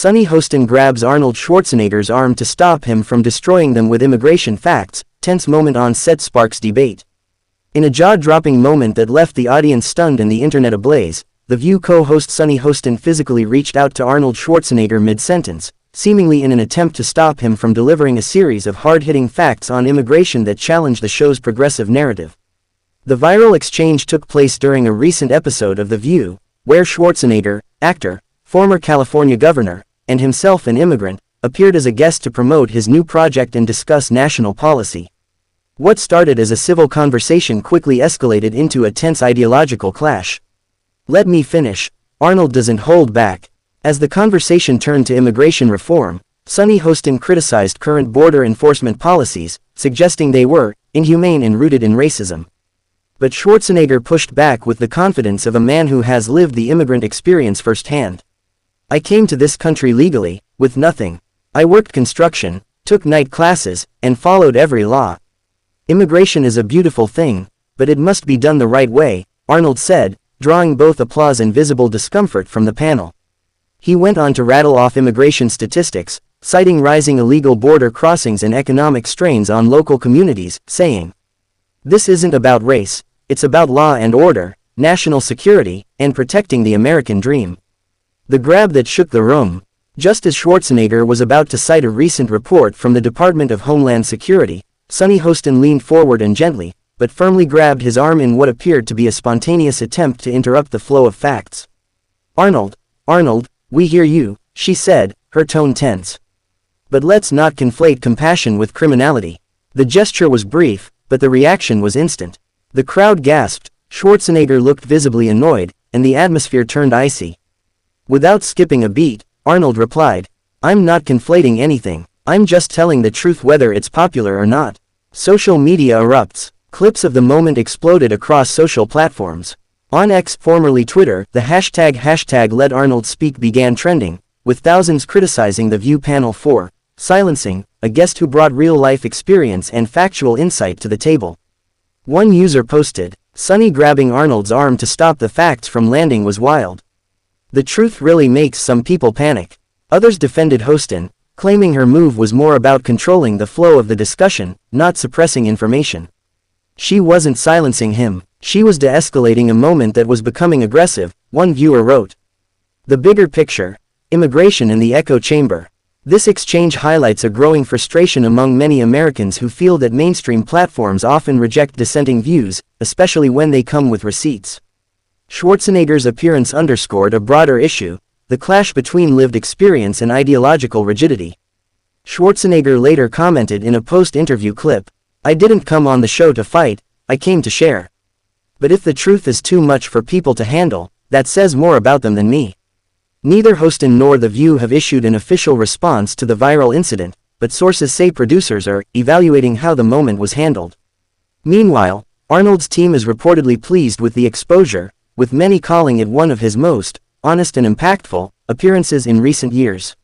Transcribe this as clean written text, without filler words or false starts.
Sonny Hostin grabs Arnold Schwarzenegger's arm to stop him from destroying them with immigration facts. Tense moment on set sparks debate. In a jaw-dropping moment that left the audience stunned and the internet ablaze, The View co-host Sonny Hostin physically reached out to Arnold Schwarzenegger mid-sentence, seemingly in an attempt to stop him from delivering a series of hard-hitting facts on immigration that challenged the show's progressive narrative. The viral exchange took place during a recent episode of The View, where Schwarzenegger, actor, former California governor, and himself an immigrant, appeared as a guest to promote his new project and discuss national policy. What started as a civil conversation quickly escalated into a tense ideological clash. "Let me finish," Arnold doesn't hold back. As the conversation turned to immigration reform, Sonny Hostin criticized current border enforcement policies, suggesting they were inhumane and rooted in racism. But Schwarzenegger pushed back with the confidence of a man who has lived the immigrant experience firsthand. "I came to this country legally, with nothing. I worked construction, took night classes, and followed every law. Immigration is a beautiful thing, but it must be done the right way," Arnold said, drawing both applause and visible discomfort from the panel. He went on to rattle off immigration statistics, citing rising illegal border crossings and economic strains on local communities, saying, "This isn't about race, it's about law and order, national security, and protecting the American dream." The grab that shook the room. Just as Schwarzenegger was about to cite a recent report from the Department of Homeland Security, Sonny Hostin leaned forward and gently, but firmly grabbed his arm in what appeared to be a spontaneous attempt to interrupt the flow of facts. Arnold, we hear you," she said, her tone tense. "But let's not conflate compassion with criminality." The gesture was brief, but the reaction was instant. The crowd gasped, Schwarzenegger looked visibly annoyed, and the atmosphere turned icy. Without skipping a beat, Arnold replied, "I'm not conflating anything, I'm just telling the truth whether it's popular or not." Social media erupts. Clips of the moment exploded across social platforms. On X, formerly Twitter, the hashtag Let Arnold Speak began trending, with thousands criticizing The View panel for silencing a guest who brought real-life experience and factual insight to the table. One user posted, "Sonny grabbing Arnold's arm to stop the facts from landing was wild. The truth really makes some people panic." Others defended Hostin, claiming her move was more about controlling the flow of the discussion, not suppressing information. "She wasn't silencing him, she was de-escalating a moment that was becoming aggressive," one viewer wrote. The bigger picture. Immigration in the echo chamber. This exchange highlights a growing frustration among many Americans who feel that mainstream platforms often reject dissenting views, especially when they come with receipts. Schwarzenegger's appearance underscored a broader issue, the clash between lived experience and ideological rigidity. Schwarzenegger later commented in a post-interview clip, "I didn't come on the show to fight, I came to share. But if the truth is too much for people to handle, that says more about them than me." Neither Hostin nor The View have issued an official response to the viral incident, but sources say producers are evaluating how the moment was handled. Meanwhile, Arnold's team is reportedly pleased with the exposure, with many calling it one of his most honest and impactful appearances in recent years.